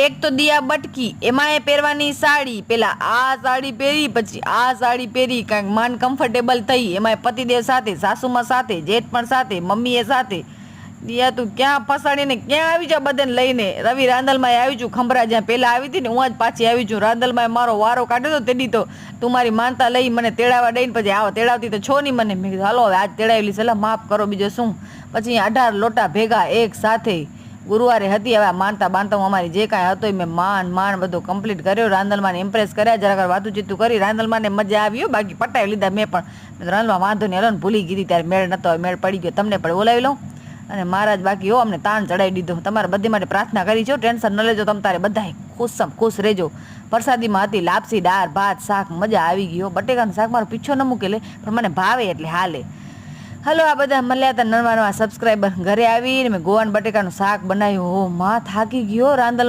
એક તો દિયા બટકી, એમાં એ પહેરવાની સાડી, પેલા આ સાડી પહેરી પછી આ સાડી પહેરી, કાંઈક માન કમ્ફર્ટેબલ થઈ, એમાં પતિદેવ સાથે, સાસુમાં સાથે, જેઠ પણ સાથે, મમ્મીએ સાથે. દિયા તું ક્યાં ફસાડીને ક્યાં આવી જા બધાને લઈને. રવિ રાંદલમાં આવી છું, ખંભરા જ્યાં પહેલાં આવી હતી ને હું જ પાછી આવી છું. રાંદલમાં મારો વારો કાઢ્યો હતો તેડી તો તું મારી માનતા લઈ મને તેડાવા દઈને પછી આવો તેડાવતી તો છો નહીં મને. મેં કીધું હાલો હવે આજ તેડાવી લઈશ, એટલે માફ કરો બીજો શું. પછી 18 લોટા ભેગા એક સાથે ગુરુવારે હતી. હવે માનતા બાંધતા હું અમારી જે કાંઈ હતો મેં માંડ બધું કમ્પ્લીટ કર્યો. રાંદલમાને ઇમ્પ્રેસ કર્યા, જરાક વાતું ચીતું કરી. રાંદલમાને મજા આવી હો, બાકી પટાવી લીધા મેં પણ. રાંદલમાં વાંધો નહીં, હલો ને ભૂલી ગઈ ત્યારે મેળ નતો, મેળ પડી ગયો. તમને પણ બોલાવી લઉં. અને મહારાજ બાકી હો અમને તાણ ચડાવી દીધો. તમારે બધી માટે પ્રાર્થના કરી છો, ટેન્શન ન લેજો. તમે તારે બધાય ખુશ રહેજો. પ્રસાદીમાં હતી લાપસી, દાળ ભાત શાક, મજા આવી ગયો. બટેકાનું શાક મારો પીછો ન મૂકેલે પણ મને ભાવે એટલે હાલે. હલો, આ બધા મળ્યા હતા નવા સબસ્ક્રાઈબર. ઘરે આવીને મેં ગોવાન બટેકાનું શાક બનાવ્યું. હો માં થાકી ગયો રાંદલ